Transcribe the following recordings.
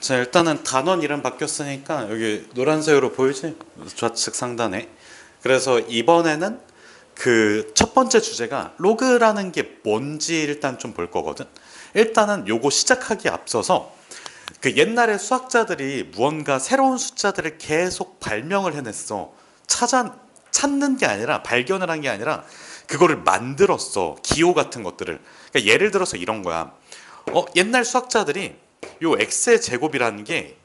자, 일단은 단원 이름 바뀌었으니까 여기 노란색으로 보이지? 좌측 상단에. 그래서 이번에는 그 첫 번째 주제가 로그라는 게 뭔지 일단 좀 볼 거거든. 일단은 요거 시작하기 앞서서 그 옛날에 수학자들이 무언가 새로운 숫자들을 계속 발명을 해냈어. 찾는 게 아니라 발견을 한 게 아니라 그거를 만들었어. 기호 같은 것들을. 그러니까 예를 들어서 이런 거야. 옛날 수학자들이 요 x의 제곱이라는 게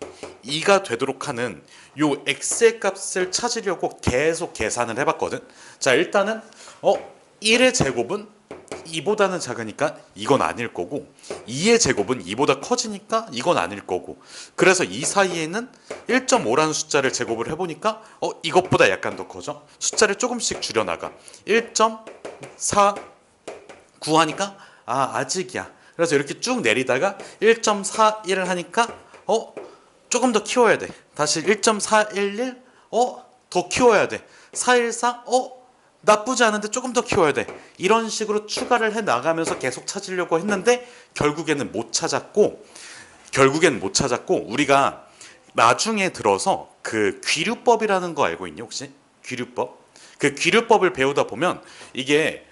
2가 되도록 하는 요 x의 값을 찾으려고 계속 계산을 해봤거든. 자, 일단은 1의 제곱은 2보다는 작으니까 이건 아닐 거고, 2의 제곱은 2보다 커지니까 이건 아닐 거고, 그래서 이 사이에는 1.5라는 숫자를 제곱을 해보니까 이것보다 약간 더 커져. 숫자를 조금씩 줄여나가. 1.4 구하니까 아직이야. 그래서 이렇게 쭉 내리다가 1.41을 하니까 조금 더 키워야 돼. 다시 1.411 더 키워야 돼. 414 나쁘지 않은데 조금 더 키워야 돼. 이런 식으로 추가를 해 나가면서 계속 찾으려고 했는데 결국에는 못 찾았고 우리가 나중에 들어서 그 귀류법이라는 거 알고 있니 혹시? 귀류법? 그 귀류법을 배우다 보면 이게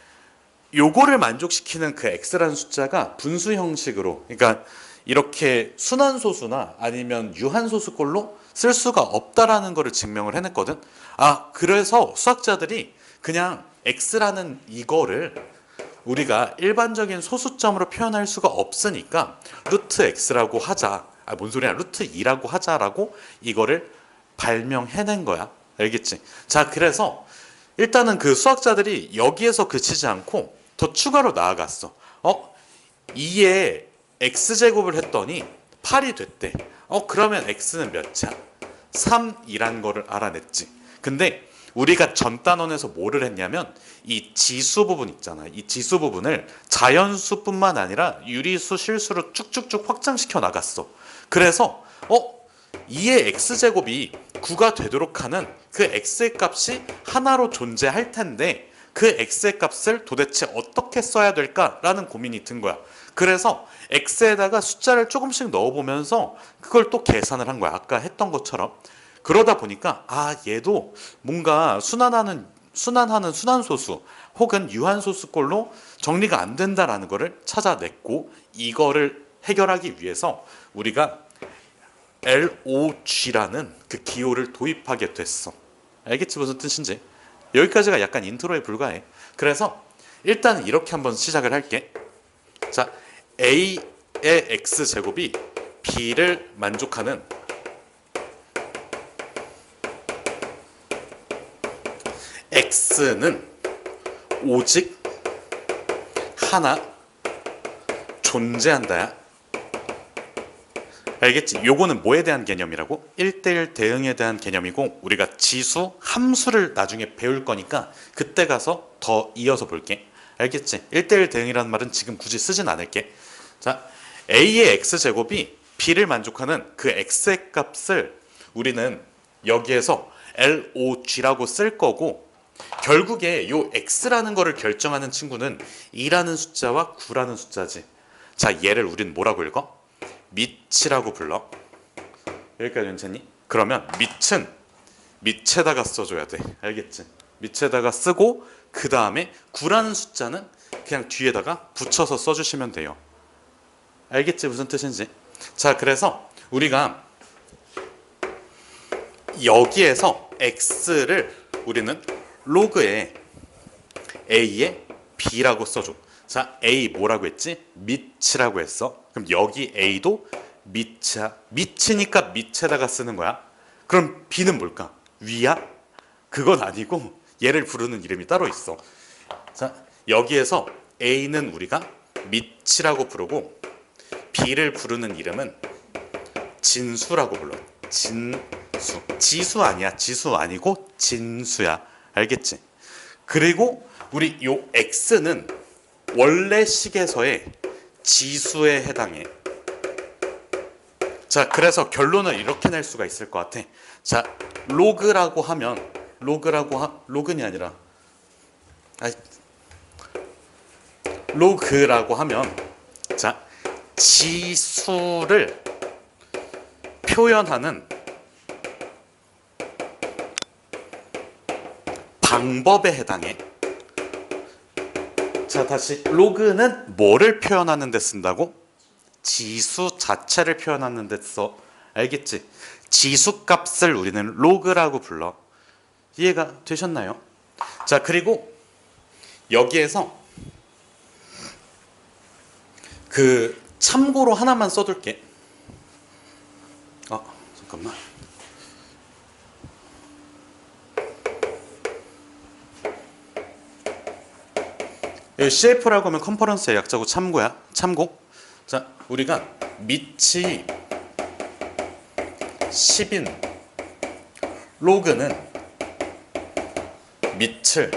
요거를 만족시키는 그 x라는 숫자가 분수 형식으로, 그러니까 이렇게 순환소수나 아니면 유한소수꼴로 쓸 수가 없다라는 거를 증명을 해냈거든. 그래서 수학자들이 그냥 x라는 이거를 우리가 일반적인 소수점으로 표현할 수가 없으니까 루트 x라고 하자. 뭔 소리야? 루트 2라고 하자라고 이거를 발명해낸 거야. 알겠지? 자, 그래서 일단은 그 수학자들이 여기에서 그치지 않고 더 추가로 나아갔어. 2에 x제곱을 했더니 8이 됐대. 그러면 x는 몇이야? 3이란 거를 알아냈지. 근데 우리가 전 단원에서 뭐를 했냐면 이 지수 부분 있잖아. 이 지수 부분을 자연수뿐만 아니라 유리수, 실수로 쭉쭉쭉 확장시켜 나갔어. 그래서 2의 x제곱이 9가 되도록 하는 그 x의 값이 하나로 존재할 텐데 그 x의 값을 도대체 어떻게 써야 될까라는 고민이 든 거야. 그래서 x에다가 숫자를 조금씩 넣어보면서 그걸 또 계산을 한 거야. 아까 했던 것처럼. 그러다 보니까 얘도 뭔가 순환하는 순환소수 혹은 유한소수꼴로 정리가 안 된다라는 거를 찾아냈고, 이거를 해결하기 위해서 우리가 LOG라는 그 기호를 도입하게 됐어. 알겠지 무슨 뜻인지? 여기까지가 약간 인트로에 불과해. 그래서 일단 이렇게 한번 시작을 할게. 자, A의 X제곱이 B를 만족하는 X는 오직 하나 존재한다야. 알겠지? 요거는 뭐에 대한 개념이라고? 1대1 대응에 대한 개념이고, 우리가 지수, 함수를 나중에 배울 거니까 그때 가서 더 이어서 볼게. 알겠지? 1대1 대응이라는 말은 지금 굳이 쓰진 않을게. 자, A의 X제곱이 B를 만족하는 그 X의 값을 우리는 여기에서 LOG라고 쓸 거고, 결국에 요 X라는 거를 결정하는 친구는 2라는 숫자와 9라는 숫자지. 자, 얘를 우리는 뭐라고 읽어? 밑이라고 불러. 여기까지 괜찮니? 그러면 밑은 밑에다가 써줘야 돼. 알겠지? 밑에다가 쓰고 그 다음에 9라는 숫자는 그냥 뒤에다가 붙여서 써주시면 돼요. 알겠지? 무슨 뜻인지? 자, 그래서 우리가 여기에서 x를 우리는 로그에 a에 b라고 써줘. 자, A 뭐라고 했지? 밑이라고 했어. 그럼 여기 A도 밑이야. 밑이니까 밑에다가 쓰는 거야. 그럼 B는 뭘까? 위야? 그건 아니고 얘를 부르는 이름이 따로 있어. 자, 여기에서 A는 우리가 밑이라고 부르고 B를 부르는 이름은 진수라고 불러. 진수. 지수 아니야. 지수 아니고 진수야. 알겠지? 그리고 우리 요 X는 원래 식에서의 지수에 해당해. 자, 그래서 결론을 이렇게 낼 수가 있을 것 같아. 자, 로그라고 하면 로그니 아니라 로그라고 하면 자, 지수를 표현하는 방법에 해당해. 자, 다시 로그는 뭐를 표현하는 데 쓴다고? 지수 자체를 표현하는 데 써. 알겠지? 지수값을 우리는 로그라고 불러. 이해가 되셨나요? 자, 그리고 여기에서 그 참고로 하나만 써둘게. 잠깐만. 여기 CF라고 하면 컨퍼런스의 약자고 참고야. 참고. 자, 우리가 밑이 10인 로그는 밑을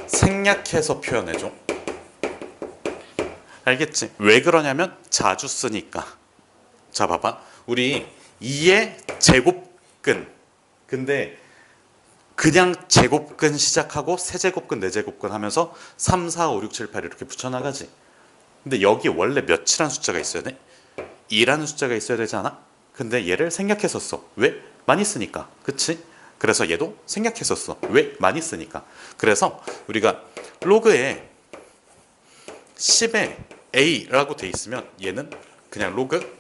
생략해서 표현해줘. 알겠지? 왜 그러냐면 자주 쓰니까. 자, 봐봐. 우리 2의 제곱근. 근데 그냥 제곱근 시작하고 세제곱근, 네제곱근 하면서 3, 4, 5, 6, 7, 8 이렇게 붙여나가지. 근데 여기 원래 몇이라는 숫자가 있어야 돼? 2라는 숫자가 있어야 되지 않아? 근데 얘를 생략해서 써. 왜? 많이 쓰니까. 그치? 그래서 얘도 생략해서 써. 왜? 많이 쓰니까. 그래서 우리가 로그에 10에 A라고 돼 있으면 얘는 그냥 로그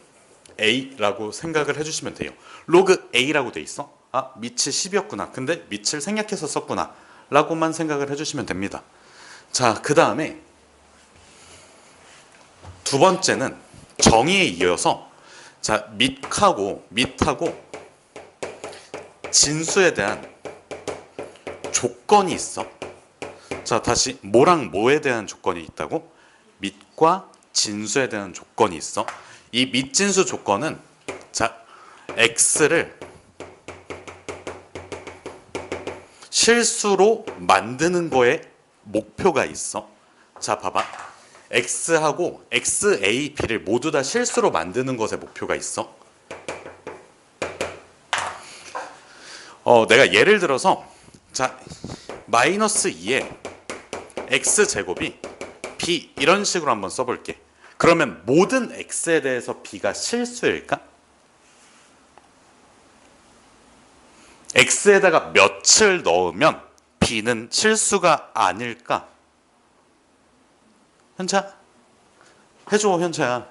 A라고 생각을 해주시면 돼요. 로그 A라고 돼 있어? 아, 밑이 10이었구나. 근데 밑을 생략해서 썼구나. 라고만 생각을 해주시면 됩니다. 자, 그 다음에 두 번째는 정의에 이어서 자, 밑하고 진수에 대한 조건이 있어. 자, 다시 뭐랑 뭐에 대한 조건이 있다고? 밑과 진수에 대한 조건이 있어. 이 밑진수 조건은 자, x를 실수로 만드는 거에 목표가 있어. 자, 봐봐. x하고 xap를 모두 다 실수로 만드는 것에 목표가 있어. 내가 예를 들어서 자, 마이너스 2에 x제곱이 b 이런 식으로 한번 써볼게. 그러면 모든 x에 대해서 b가 실수일까? x에다가 몇을 넣으면 b는 실수가 아닐까? 현차? 해줘, 현차야.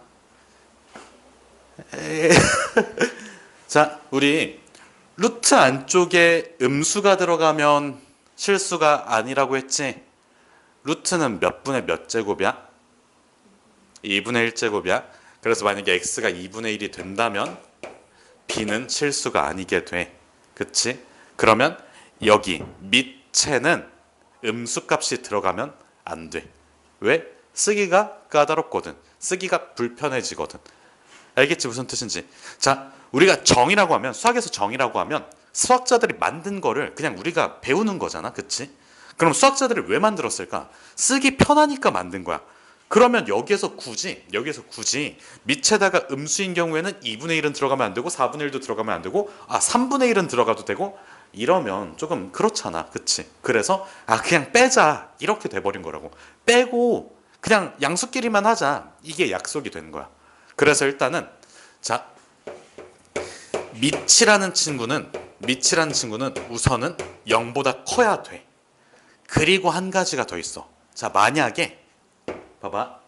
자, 우리 루트 안쪽에 음수가 들어가면 실수가 아니라고 했지? 루트는 몇 분의 몇 제곱이야? 2분의 1제곱이야. 그래서 만약에 x가 2분의 1이 된다면 b는 실수가 아니게 돼. 그치? 그러면 여기 밑에는 음수값이 들어가면 안 돼. 왜? 쓰기가 까다롭거든. 쓰기가 불편해지거든. 알겠지? 무슨 뜻인지. 자, 우리가 정이라고 하면, 수학에서 정이라고 하면 수학자들이 만든 거를 그냥 우리가 배우는 거잖아. 그치? 그럼 수학자들이 왜 만들었을까? 쓰기 편하니까 만든 거야. 그러면 여기에서 굳이 밑에다가 음수인 경우에는 2분의 1은 들어가면 안 되고 4분의 1도 들어가면 안 되고 3분의 1은 들어가도 되고 이러면 조금 그렇잖아. 그치? 그래서 그냥 빼자 이렇게 돼버린 거라고. 빼고 그냥 양수끼리만 하자. 이게 약속이 되는 거야. 그래서 일단은 자, 밑이라는 친구는 우선은 0보다 커야 돼. 그리고 한 가지가 더 있어. 자, 만약에 봐봐.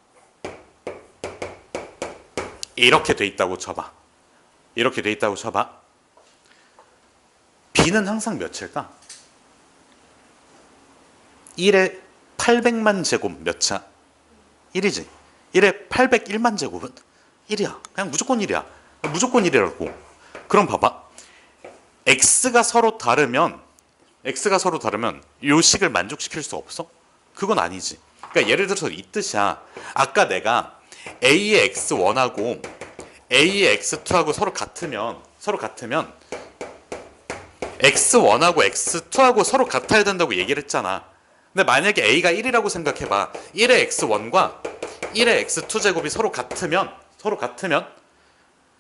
이렇게 돼 있다고 쳐봐. 이렇게 돼 있다고 쳐봐. b는 항상 몇일까? 1에 800만 제곱 몇이야? 1이지. 1에 801만 제곱은 1이야. 그냥 무조건 1이야. 무조건 1이라고. 그럼 봐봐. x가 서로 다르면 요 식을 만족시킬 수 없어? 그건 아니지. 그러니까 예를 들어서 이 뜻이야. 아까 내가 a의 x1하고 a의 x2하고 서로 같으면 x1하고 x2하고 서로 같아야 된다고 얘기를 했잖아. 근데 만약에 a가 1이라고 생각해봐. 1의 x1과 1의 x2 제곱이 서로 같으면 x1하고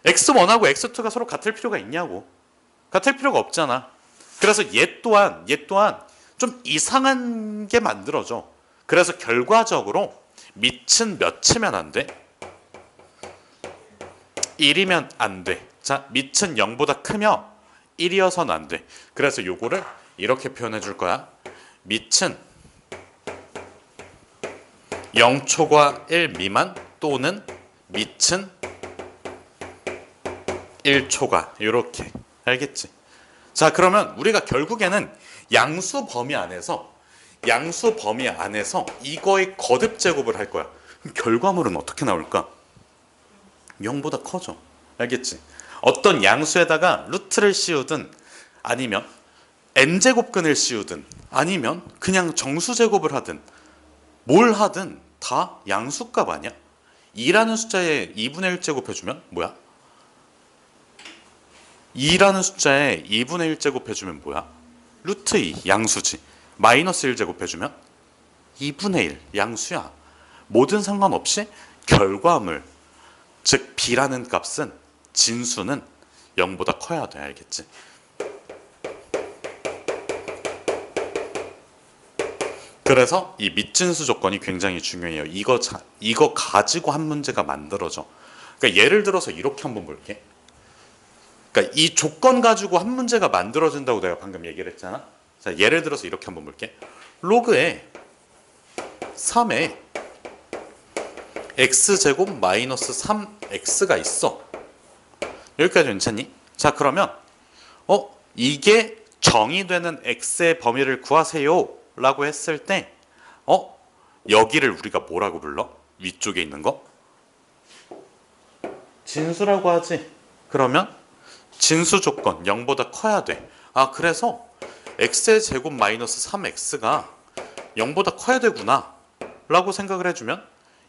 x2가 서로 같을 필요가 있냐고. 같을 필요가 없잖아. 그래서 얘 또한 좀 이상한 게 만들어져. 그래서 결과적으로 밑은 몇이면 안 돼? 1이면 안 돼. 자, 밑은 0보다 크며 1이어서는 안 돼. 그래서 요거를 이렇게 표현해 줄 거야. 밑은 0초과 1 미만 또는 밑은 1초과 이렇게. 알겠지? 자, 그러면 우리가 결국에는 양수 범위 안에서 이거의 거듭 제곱을 할 거야. 그럼 결과물은 어떻게 나올까? 0보다 커져. 알겠지? 어떤 양수에다가 루트를 씌우든 아니면 n제곱근을 씌우든 아니면 그냥 정수제곱을 하든 뭘 하든 다 양수값 아니야? 2라는 숫자에 2분의 1 제곱해주면 뭐야? 2라는 숫자에 2분의 1 제곱해주면 뭐야? 루트 2 양수지. 마이너스 1 제곱해주면 2분의 1 양수야. 뭐든 상관없이 결과물, 즉 b라는 값은 진수는 0보다 커야 돼. 알겠지? 그래서 이 밑진수 조건이 굉장히 중요해요. 이거 가지고 한 문제가 만들어져. 그러니까 예를 들어서 이렇게 한번 볼게. 그러니까 이 조건 가지고 한 문제가 만들어진다고 내가 방금 얘기를 했잖아. 자, 예를 들어서 이렇게 한번 볼게. 로그에 3에 x제곱 마이너스 3x가 있어. 여기까지 괜찮니? 자, 그러면 이게 정의되는 x의 범위를 구하세요 라고 했을 때 여기를 우리가 뭐라고 불러? 위쪽에 있는 거? 진수라고 하지. 그러면 진수 조건 0보다 커야 돼. 아, 그래서 x의 제곱 마이너스 3x가 0보다 커야 되구나 라고 생각을 해주면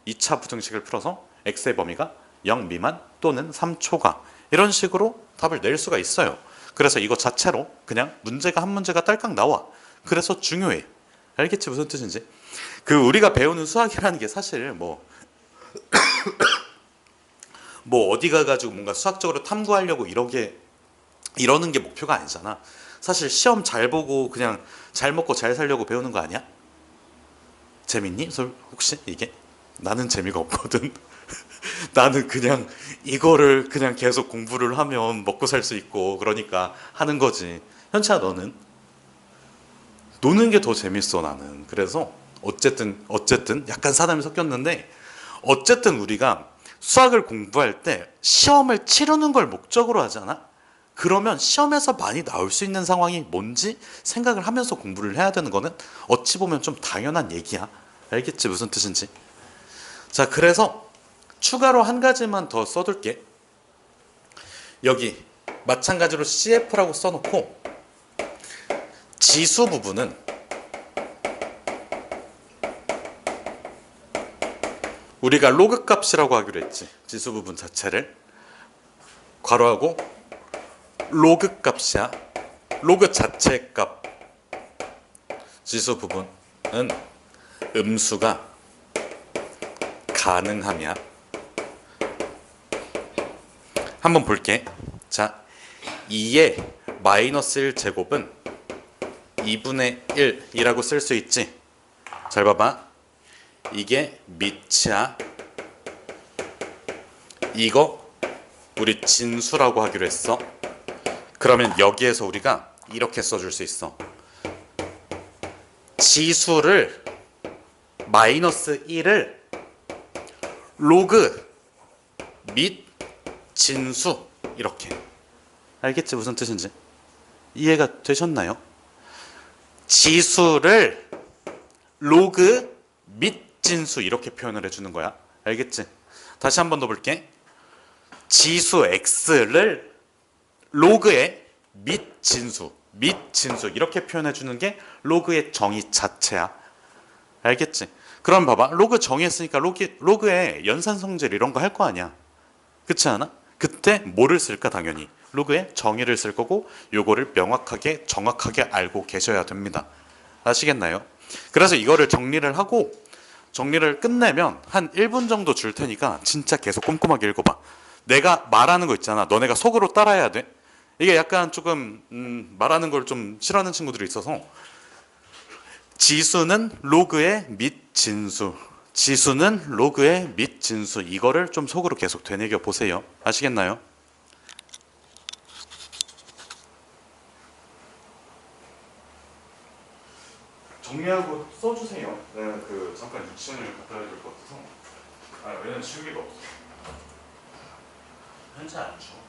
2차 부등식을 풀어서 x의 범위가 0 미만 또는 3초가 이런 식으로 답을 낼 수가 있어요. 그래서 이거 자체로 그냥 문제가 한 문제가 딸깍 나와. 그래서 중요해. 알겠지? 무슨 뜻인지? 그 우리가 배우는 수학이라는 게 사실 뭐 어디 가가지고 뭔가 수학적으로 탐구하려고 이러는 게 목표가 아니잖아. 사실 시험 잘 보고 그냥 잘 먹고 잘 살려고 배우는 거 아니야? 재밌니? 혹시 이게? 나는 재미가 없거든. 나는 그냥 이거를 그냥 계속 공부를 하면 먹고 살 수 있고 그러니까 하는 거지. 현채야, 너는? 노는 게 더 재밌어, 나는. 그래서 어쨌든 약간 사담이 섞였는데 어쨌든 우리가 수학을 공부할 때 시험을 치르는 걸 목적으로 하잖아. 그러면 시험에서 많이 나올 수 있는 상황이 뭔지 생각을 하면서 공부를 해야 되는 거는 어찌 보면 좀 당연한 얘기야. 알겠지? 무슨 뜻인지? 자, 그래서 추가로 한 가지만 더 써둘게. 여기 마찬가지로 CF라고 써놓고 지수 부분은 우리가 로그 값이라고 하기로 했지. 지수 부분 자체를 괄호하고 로그 값이야. 로그 자체 값. 지수 부분은 음수가 가능하냐. 한번 볼게. 자, 2의 마이너스 1 제곱은 2분의 1이라고 쓸 수 있지. 잘 봐봐. 이게 밑이야. 이거 우리 진수라고 하기로 했어. 그러면 여기에서 우리가 이렇게 써줄 수 있어. 지수를 마이너스 1을 로그 및 진수 이렇게. 알겠지? 무슨 뜻인지? 이해가 되셨나요? 지수를 로그 및 진수 이렇게 표현을 해주는 거야. 알겠지? 다시 한 번 더 볼게. 지수 x를 로그의 및 진수 이렇게 표현해 주는 게 로그의 정의 자체야. 알겠지? 그럼 봐봐. 로그 정의했으니까 로그의 연산성질 이런 거 할 거 아니야. 그렇지 않아? 그때 뭐를 쓸까? 당연히 로그의 정의를 쓸 거고 요거를 명확하게 정확하게 알고 계셔야 됩니다. 아시겠나요? 그래서 이거를 정리를 하고 정리를 끝내면 한 1분 정도 줄 테니까 진짜 계속 꼼꼼하게 읽어봐. 내가 말하는 거 있잖아. 너네가 속으로 따라해야 돼. 이게 약간 조금 말하는 걸 좀 싫어하는 친구들이 있어서 지수는 로그의 및 진수. 지수는 로그의 및 진수 이거를 좀 속으로 계속 되뇌겨 보세요. 아시겠나요? 정리하고 써주세요. 내가 그 잠깐 유치원을 갔다 와야 될 것 같아서. 아 왜냐면 지우개가 없어. 현재 안 줘.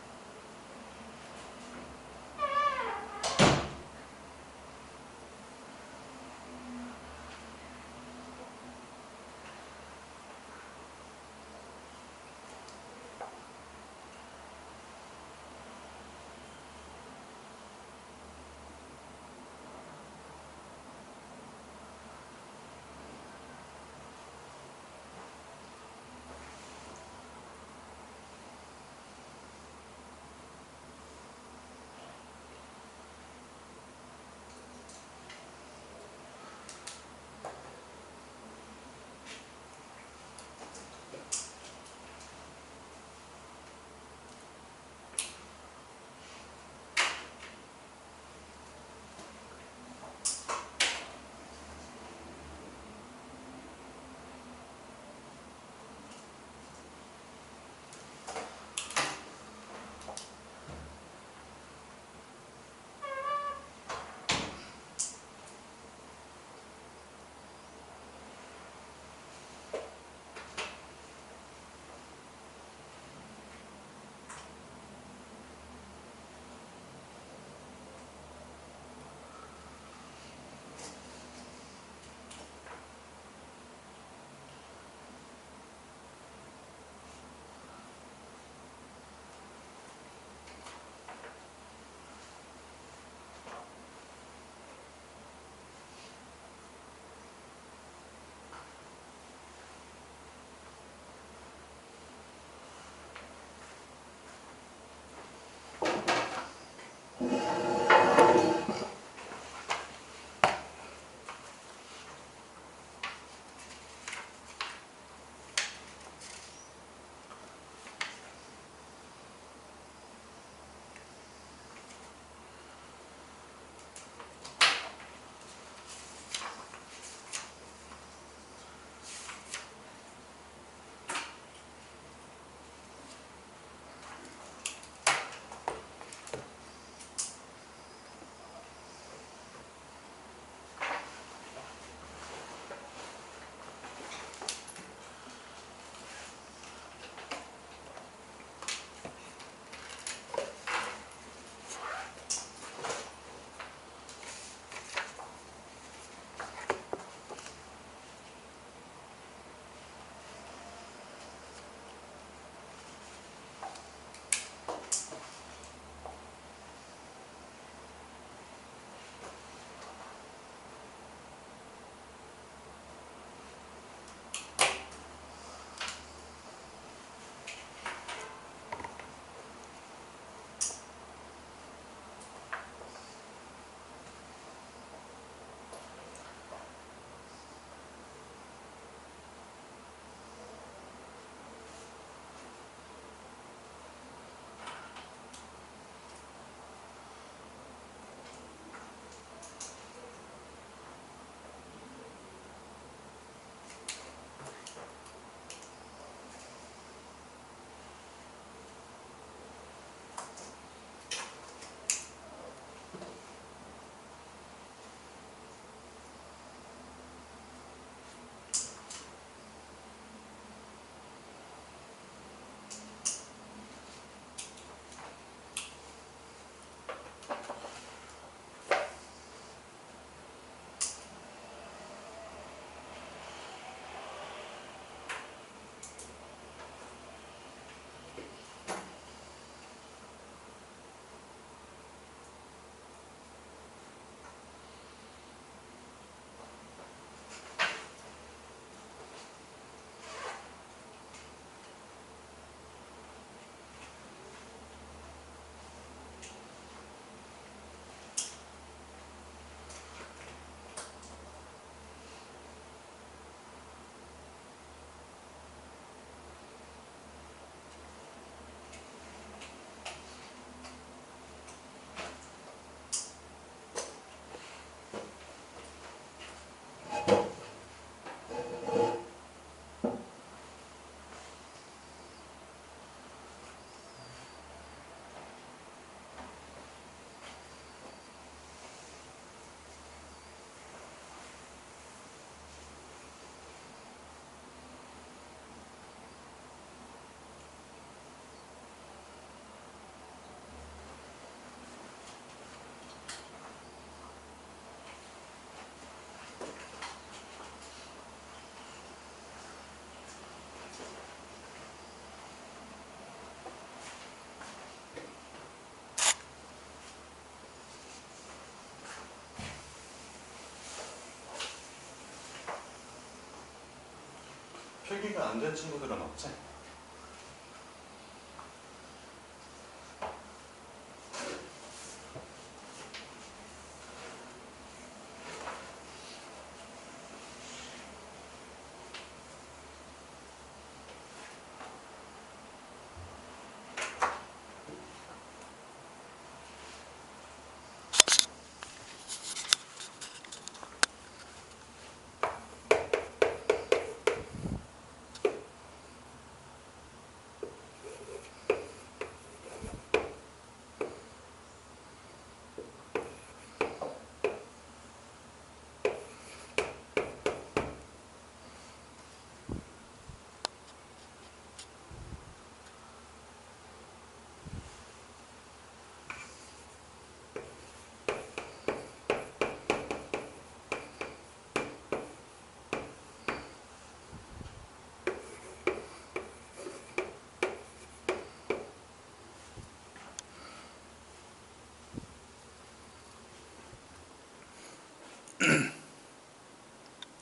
필기가 안 된 친구들은 없지?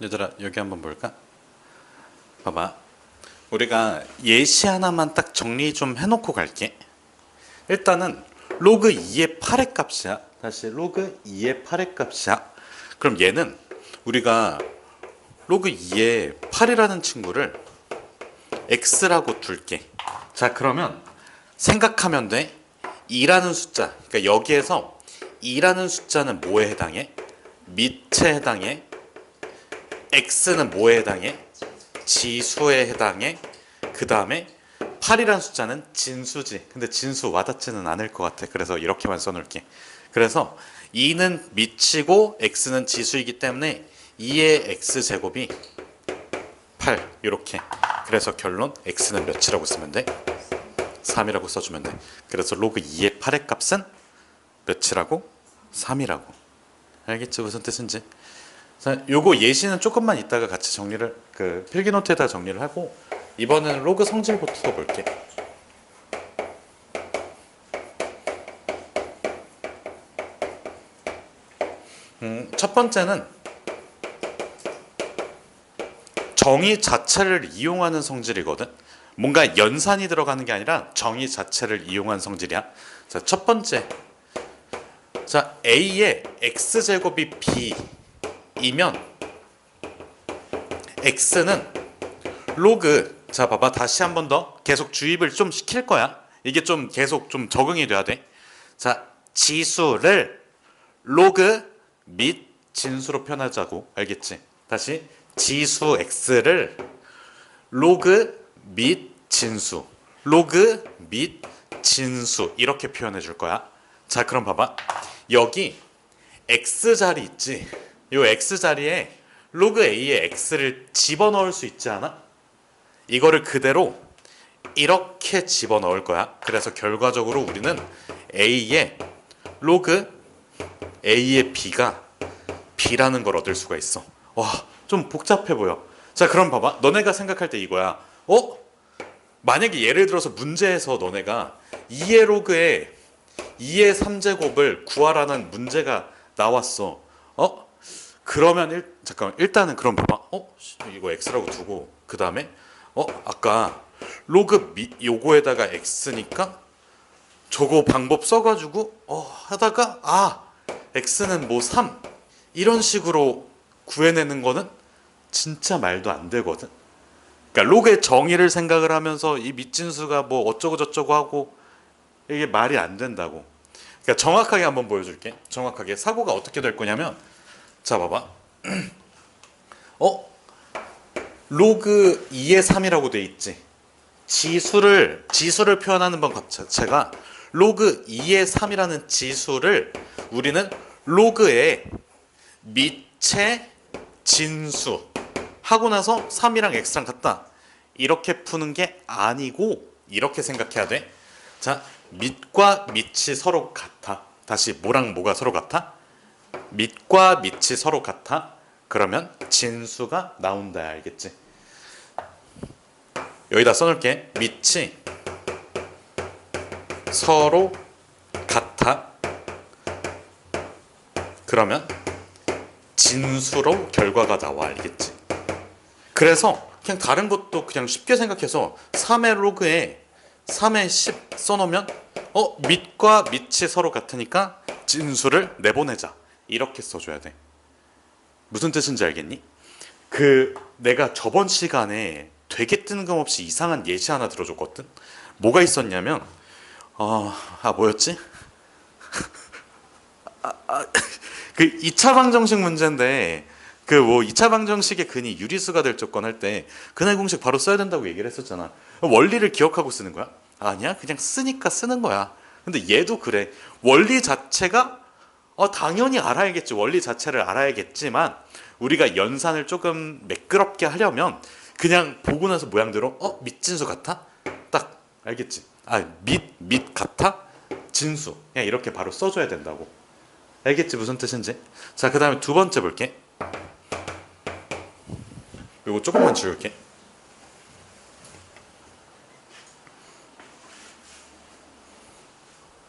얘들아 여기 한번 볼까? 봐봐. 우리가 예시 하나만 딱 정리 좀 해놓고 갈게. 일단은 로그 2의 8의 값이야. 다시 로그 2의 8의 값이야. 그럼 얘는 우리가 로그 2의 8이라는 친구를 x라고 둘게. 자 그러면 생각하면 돼. 2라는 숫자. 그러니까 여기에서 2라는 숫자는 뭐에 해당해? 밑에 해당해. x는 뭐에 해당해? 지수에 해당해. 그 다음에 8이라는 숫자는 진수지. 근데 진수 와닿지는 않을 것 같아. 그래서 이렇게만 써놓을게. 그래서 2는 밑이고 x는 지수이기 때문에 2의 x제곱이 8 이렇게. 그래서 결론 x는 몇이라고 쓰면 돼? 3이라고 써주면 돼. 그래서 로그 2의 8의 값은 몇이라고? 3이라고. 알겠지? 무슨 뜻인지? 자, 요거 예시는 조금만 이따가 같이 정리를 그 필기 노트에다 정리를 하고 이번에는 로그 성질부터 볼게. 첫 번째는 정의 자체를 이용하는 성질이거든. 뭔가 연산이 들어가는 게 아니라 정의 자체를 이용한 성질이야. 자, 첫 번째. 자, a의 x제곱이 b이면 x는 로그, 자 봐봐, 다시 한 번 더 계속 주입을 좀 시킬 거야. 이게 좀 계속 좀 적응이 돼야 돼. 자, 지수를 로그 및 진수로 표현하자고. 알겠지? 다시 지수 x를 로그 및 진수, 로그 및 진수 이렇게 표현해 줄 거야. 자 그럼 봐봐, 여기 x자리 있지? 요 x자리에 로그 a의 x를 집어넣을 수 있지 않아? 이거를 그대로 이렇게 집어넣을 거야. 그래서 결과적으로 우리는 a의 로그 a의 b가 b라는 걸 얻을 수가 있어. 와, 좀 복잡해 보여. 자 그럼 봐봐, 너네가 생각할 때 이거야. 만약에 예를 들어서 문제에서 너네가 2의 로그에 2의 3제곱을 구하라는 문제가 나왔어. 그러면 잠깐만, 일단은 그럼 봐봐. 이거 x라고 두고 그 다음에 아까 로그 요거에다가 x니까 저거 방법 써가지고 하다가 x는 뭐 3 이런 식으로 구해내는 거는 진짜 말도 안 되거든. 그러니까 로그의 정의를 생각을 하면서 이 밑진수가 뭐 어쩌고 저쩌고 하고 이게 말이 안 된다고. 그러니까 정확하게 한번 보여줄게. 정확하게 사고가 어떻게 될 거냐면, 자 봐봐. 로그 2의 3이라고 돼 있지. 지수를 표현하는 방법 자체가 로그 2의 3이라는 지수를 우리는 로그의 밑의 진수 하고 나서 3이랑 x랑 같다 이렇게 푸는 게 아니고 이렇게 생각해야 돼. 자, 밑과 밑이 서로 같아. 다시 뭐랑 뭐가 서로 같아? 밑과 밑이 서로 같아. 그러면 진수가 나온다. 알겠지? 여기다 써놓을게. 밑이 서로 같아. 그러면 진수로 결과가 나와. 알겠지? 그래서 그냥 다른 것도 그냥 쉽게 생각해서 3의 로그에 3의 10 써놓으면 밑과 밑이 서로 같으니까 진수를 내보내자 이렇게 써줘야 돼. 무슨 뜻인지 알겠니? 내가 저번 시간에 되게 뜬금없이 이상한 예시 하나 들어줬거든. 뭐가 있었냐면 뭐였지? 그 2차 방정식 문제인데 뭐 2차 방정식의 근이 유리수가 될 조건 할 때 근의 공식 바로 써야 된다고 얘기를 했었잖아. 원리를 기억하고 쓰는 거야? 아니야, 그냥 쓰니까 쓰는 거야. 근데 얘도 그래. 원리 자체가 당연히 알아야겠지. 원리 자체를 알아야겠지만 우리가 연산을 조금 매끄럽게 하려면 그냥 보고 나서 모양대로 밑진수 같아? 딱 알겠지? 밑 같아? 진수. 그냥 이렇게 바로 써줘야 된다고. 알겠지 무슨 뜻인지? 자, 그 다음에 두 번째 볼게. 이거 조금만 지울게.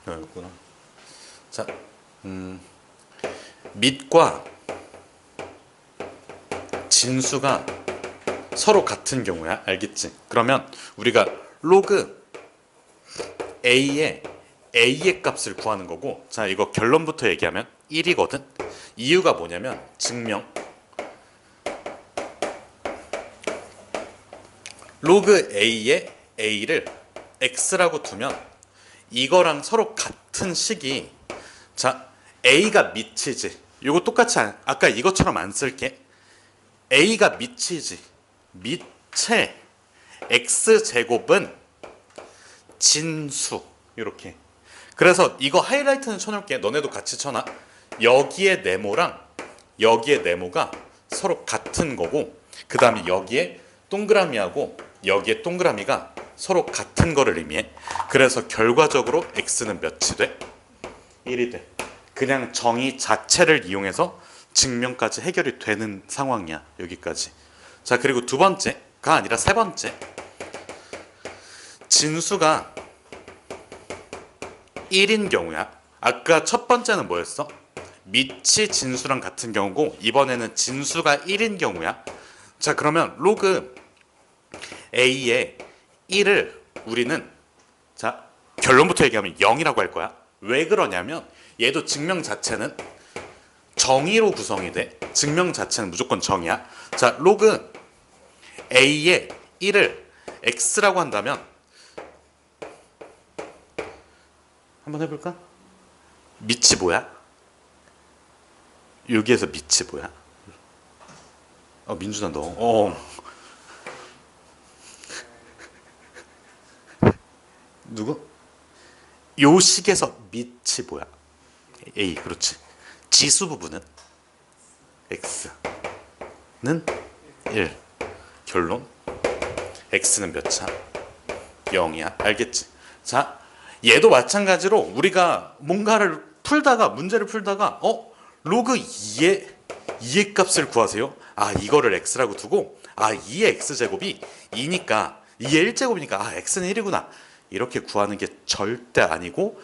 여기구나. 자, 밑과 진수가 서로 같은 경우야. 알겠지? 그러면 우리가 로그 A의 값을 구하는 거고, 자, 이거 결론부터 얘기하면 1이거든. 이유가 뭐냐면 증명 로그 A의 A를 X라고 두면 이거랑 서로 같은 식이, 자, A가 밑이지. 이거 똑같이 아까 이것처럼 안 쓸게. A가 밑이지. 밑에 X제곱은 진수. 이렇게. 그래서 이거 하이라이트는 쳐놓을게. 너네도 같이 쳐놔. 여기에 네모랑 여기에 네모가 서로 같은 거고, 그 다음에 여기에 동그라미하고 여기에 동그라미가 서로 같은 거를 의미해. 그래서 결과적으로 x는 몇이 돼? 1이 돼. 그냥 정의 자체를 이용해서 증명까지 해결이 되는 상황이야. 여기까지. 자, 그리고 두 번째가 아니라 세 번째. 진수가 1인 경우야. 아까 첫 번째는 뭐였어? 밑이 진수랑 같은 경우고, 이번에는 진수가 1인 경우야. 자, 그러면 로그 A의 1을 우리는, 자, 결론부터 얘기하면 0이라고 할 거야. 왜 그러냐면 얘도 증명 자체는 정의로 구성이 돼. 증명 자체는 무조건 정의야. 자, 로그 A의 1을 X라고 한다면 한번 해볼까? 밑이 뭐야? 여기에서 밑이 뭐야? 민준아 너 누구? 요 식에서 밑이 뭐야? A. 그렇지. 지수 부분은 x는 1. 결론 x는 몇 차? 0이야. 알겠지? 자, 얘도 마찬가지로 우리가 뭔가를 풀다가, 문제를 풀다가 로그 2의 값을 구하세요. 이거를 x라고 두고 2의 x제곱이 2니까 2의 1제곱이니까 x는 1이구나. 이렇게 구하는 게 절대 아니고,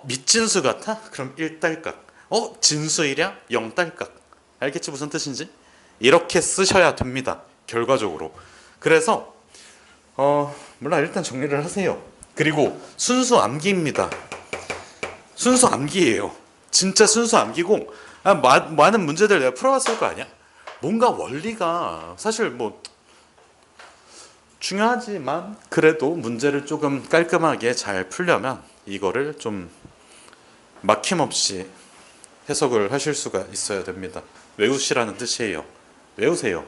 밑진수 같아? 그럼 1딸깍. 진수 1이야? 0딸깍. 알겠지 무슨 뜻인지? 이렇게 쓰셔야 됩니다. 결과적으로. 그래서 몰라, 일단 정리를 하세요. 그리고 순수 암기입니다. 순수 암기예요. 진짜 순수 암기고, 많은 문제들 내가 풀어봤을 거 아니야? 뭔가 원리가 사실 뭐 중요하지만 그래도 문제를 조금 깔끔하게 잘 풀려면 이거를 좀 막힘없이 해석을 하실 수가 있어야 됩니다. 외우시라는 뜻이에요. 외우세요.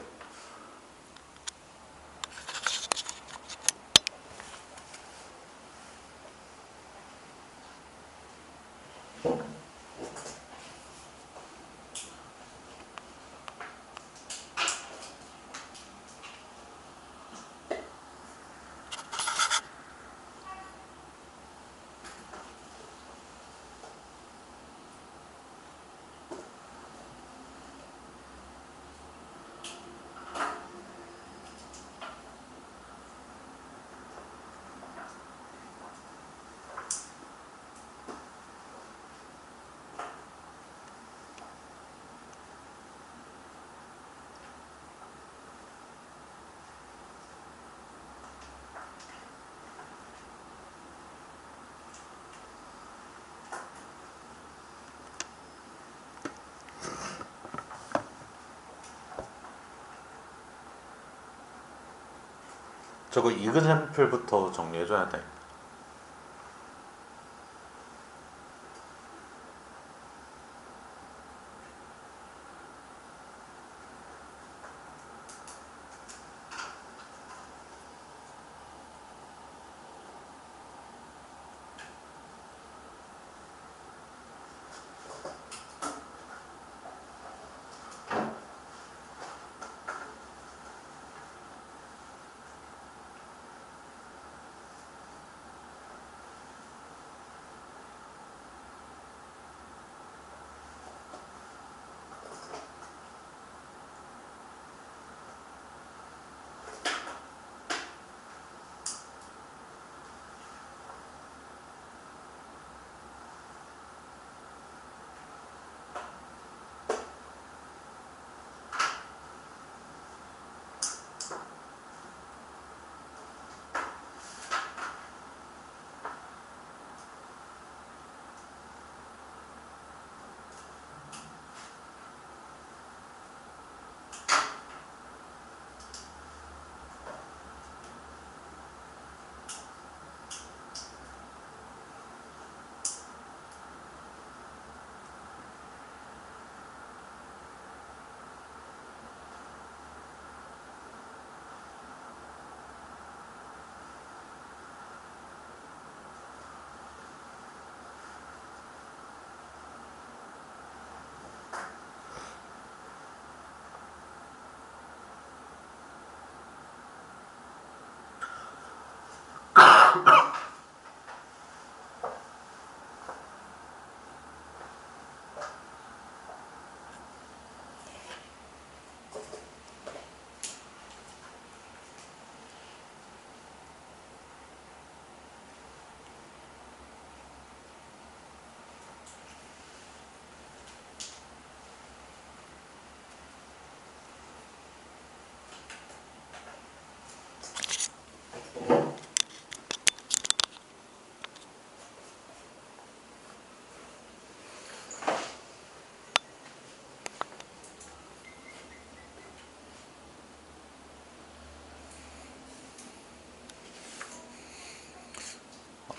저거 이그샘플부터 정리해줘야 돼.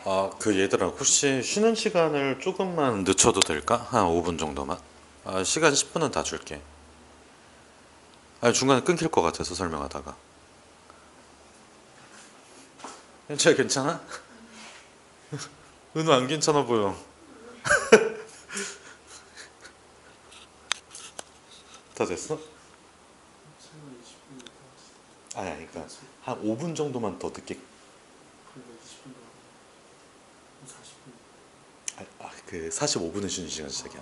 아, 그 얘들아, 혹시 쉬는 시간을 조금만 늦춰도 될까? 한 5분 정도만? 아, 시간 10분은 다 줄게. 아, 중간에 끊길 것 같아서 설명하다가. 괜찮아, 괜찮아? 은우 안 괜찮아 보여. 다 됐어? 아니, 아니, 그러니까 한 5분 정도만 더 늦게. 그 45분은 쉬는 시간 시작이야.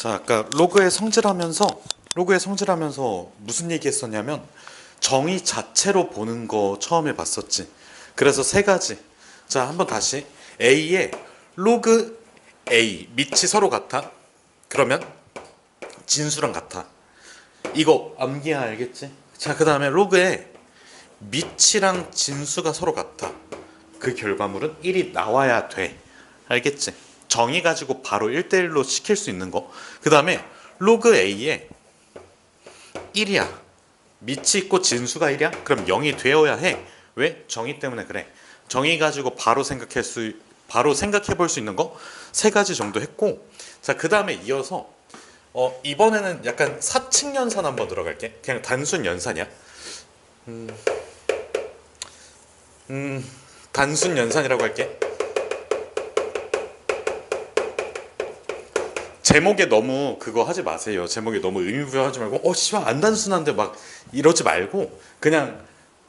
자, 아까 로그에 성질하면서 무슨 얘기했었냐면 정의 자체로 보는 거 처음에 봤었지. 그래서 세 가지. 자, 한번 다시. A에 로그 A 밑이 서로 같아. 그러면 진수랑 같아. 이거 암기야, 알겠지? 자, 그 다음에 로그에 밑이랑 진수가 서로 같아. 그 결과물은 1이 나와야 돼. 알겠지? 정의 가지고 바로 1대1로 시킬 수 있는 거. 그 다음에 로그 A에 1이야. 밑이 있고 진수가 1이야? 그럼 0이 되어야 해. 왜? 정의 때문에 그래. 정의 가지고 바로 생각해 볼 수 있는 거 세 가지 정도 했고, 자, 그 다음에 이어서 이번에는 약간 사칙 연산 한번 들어갈게. 그냥 단순 연산이야. 단순 연산이라고 할게. 제목에 너무 그거 하지 마세요. 제목에 너무 의미부여하지 말고 씨발 안 단순한데 막 이러지 말고 그냥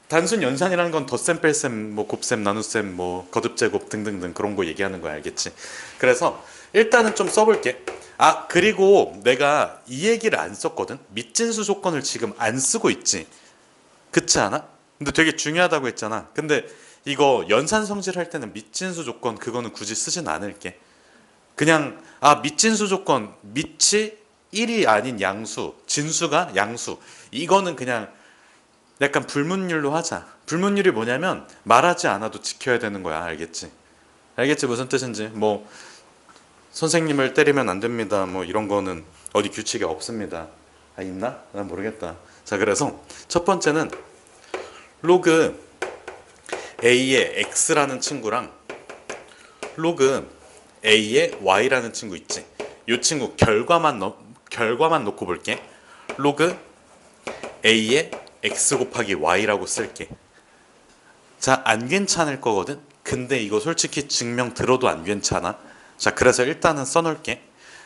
단순 연산이라는 건 덧셈, 뺄셈, 뭐 곱셈, 나눗셈, 뭐 거듭제곱 등등등 그런 거 얘기하는 거야. 알겠지? 그래서 일단은 좀 써볼게. 아, 그리고 내가 이 얘기를 안 썼거든. 밑진수 조건을 지금 안 쓰고 있지. 그렇지 않아? 근데 되게 중요하다고 했잖아. 근데 이거 연산 성질 할 때는 밑진수 조건 그거는 굳이 쓰진 않을게. 그냥 밑진수 조건 밑이 1이 아닌 양수, 진수가 양수. 이거는 그냥 약간 불문율로 하자. 불문율이 뭐냐면 말하지 않아도 지켜야 되는 거야. 알겠지? 알겠지 무슨 뜻인지. 뭐 선생님을 때리면 안 됩니다. 뭐 이런 거는 어디 규칙에 없습니다. 있나? 난 모르겠다. 자, 그래서 첫 번째는 로그 A의 X라는 친구랑 로그 A의 Y라는 친구 있지. 이 친구 결과만 놓고 볼게. 로그 A의 X 곱하기 Y라고 쓸게. 자, 안 괜찮을 거거든. 근데 이거 솔직히 증명 들어도 안 괜찮아. 자, 그래서 일단은 써놓을게.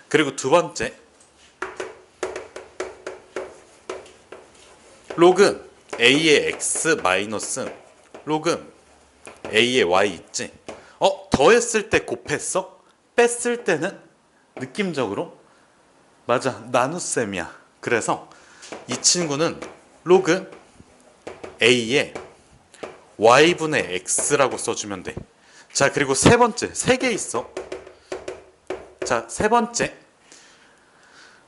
그리고 두 번째, 로그 A의 X 마이너스 로그 A의 Y 있지. 더했을 때 곱했어? 뺐을 때는 느낌적으로 맞아, 나눗셈이야. 그래서 이 친구는 로그 A의 Y분의 X라고 써주면 돼. 자, 그리고 세 번째, 세 개 있어. 자, 세 번째,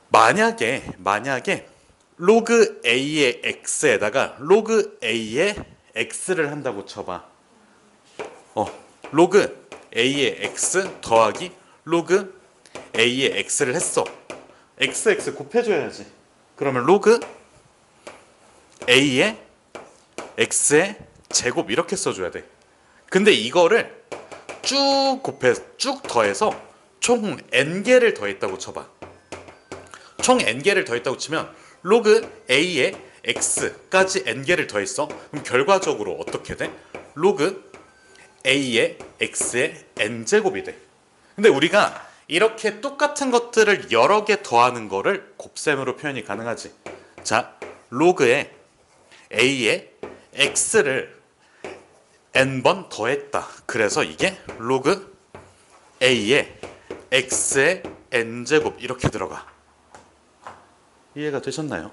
만약에 로그 A의 X에다가 로그 A의 X를 한다고 쳐봐. 로그 A의 X 더하기 로그 A의 X를 했어. XX 곱해줘야지. 그러면 로그 A의 X의 제곱 이렇게 써줘야 돼. 근데 이거를 쭉 더해서 총 n개를 더했다고 쳐봐. 총 n개를 더했다고 치면 로그 A의 X까지 n개를 더했어. 그럼 결과적으로 어떻게 돼? 로그 A의 X의 n제곱이 돼. 근데 우리가 이렇게 똑같은 것들을 여러 개 더하는 거를 곱셈으로 표현이 가능하지. 자, 로그의 A의 X를 n번 더했다. 그래서 이게 로그 A의 X의 n제곱 이렇게 들어가. 이해가 되셨나요?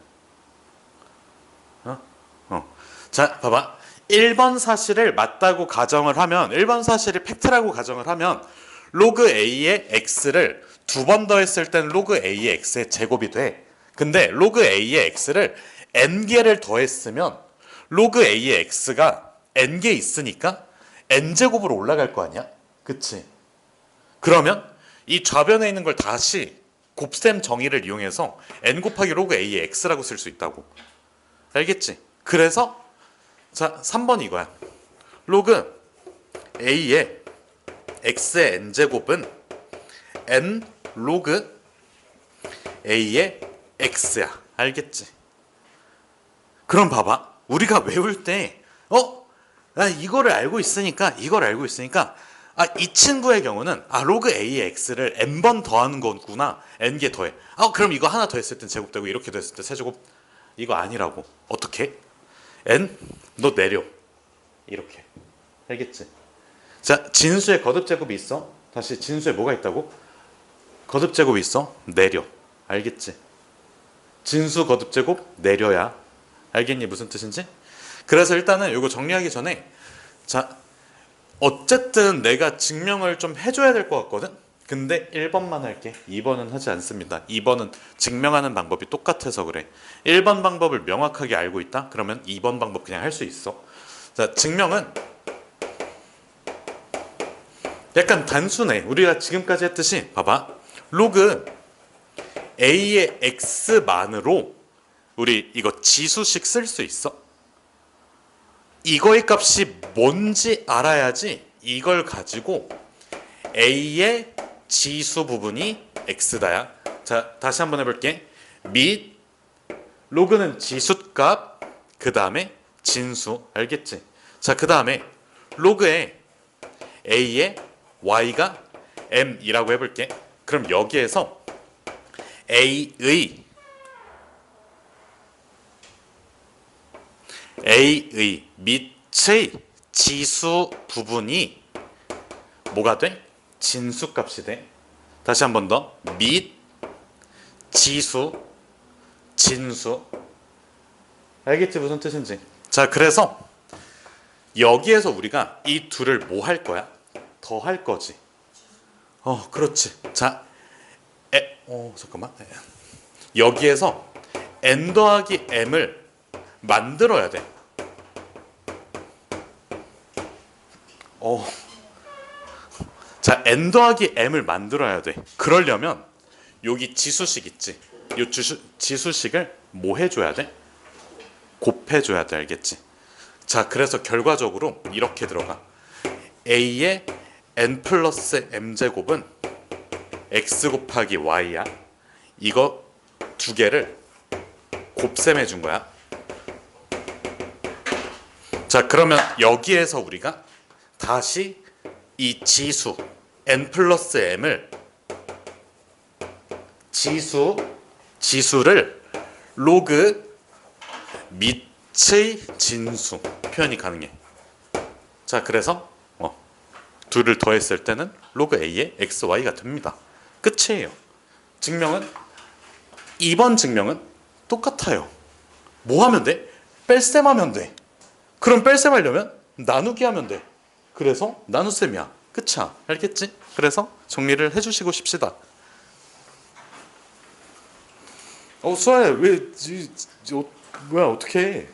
자, 봐봐. 1번 사실을 맞다고 가정을 하면 1번 사실이 팩트라고 가정을 하면 로그 A의 X를 두 번 더했을 때는 로그 A의 X의 제곱이 돼. 근데 로그 A의 X를 n개를 더했으면 로그 A의 X가 n개 있으니까 n제곱으로 올라갈 거 아니야? 그치? 그러면 이 좌변에 있는 걸 다시 곱셈 정의를 이용해서 n 곱하기 로그 A의 X라고 쓸 수 있다고. 알겠지? 그래서 자, 3번 이거야. 로그 A의 X의 n제곱은 n 로그 A의 X야. 알겠지? 그럼 봐봐. 우리가 외울 때 이거를 알고 있으니까 이 친구의 경우는 로그 A의 X를 n번 더하는 거구나. n개 더해. 그럼 이거 하나 더했을 땐 제곱되고 이렇게 됐을 때 세제곱. 이거 아니라고. 어떻게? n 너 내려. 이렇게. 알겠지? 자, 진수에 거듭제곱이 있어. 다시 진수에 뭐가 있다고? 거듭제곱이 있어. 내려. 알겠지? 진수 거듭제곱 내려야. 알겠니? 무슨 뜻인지? 그래서 일단은 이거 정리하기 전에 자, 어쨌든 내가 증명을 좀 해줘야 될 것 같거든? 근데 1번만 할게. 2번은 하지 않습니다. 2번은 증명하는 방법이 똑같아서 그래. 1번 방법을 명확하게 알고 있다? 그러면 2번 방법 그냥 할 수 있어. 자, 증명은 약간 단순해. 우리가 지금까지 했듯이 봐봐. 로그 a의 x만으로 우리 이거 지수식 쓸 수 있어. 이거의 값이 뭔지 알아야지 이걸 가지고 a의 지수 부분이 x다야. 자, 다시 한번 해볼게. 및 로그는 지수값, 그 다음에 진수. 알겠지? 자, 그 다음에 로그에 a의 y가 m이라고 해볼게. 그럼 여기에서 a의 밑의 지수 부분이 뭐가 돼? 진수값이 돼. 다시 한 번 더. 밑, 지수, 진수. 알겠지? 무슨 뜻인지. 자, 그래서 여기에서 우리가 이 둘을 뭐 할 거야? 더 할 거지. 그렇지. 자, 잠깐만. 여기에서 n 더하기 m을 만들어야 돼. 자, n 더하기 m을 만들어야 돼. 그러려면 여기 지수식 있지. 이 지수식을 뭐 해줘야 돼? 곱해줘야 돼. 알겠지? 자, 그래서 결과적으로 이렇게 들어가. a의 n 플러스 m제곱은 x 곱하기 y야. 이거 두 개를 곱셈해 준 거야. 자, 그러면 여기에서 우리가 다시 이 지수 n 플러스 m을 지수를 로그 밑의 진수 표현이 가능해. 자, 그래서 둘을 더했을 때는 로그 a의 xy가 됩니다. 끝이에요. 증명은 2번 증명은 똑같아요. 뭐 하면 돼? 뺄셈 하면 돼. 그럼 뺄셈 하려면 나누기 하면 돼. 그래서 나눗셈이야. 끝이야. 알겠지? 그래서 정리를 해주시고 싶시다. 수아야, 왜 뭐야, 어떻게 해?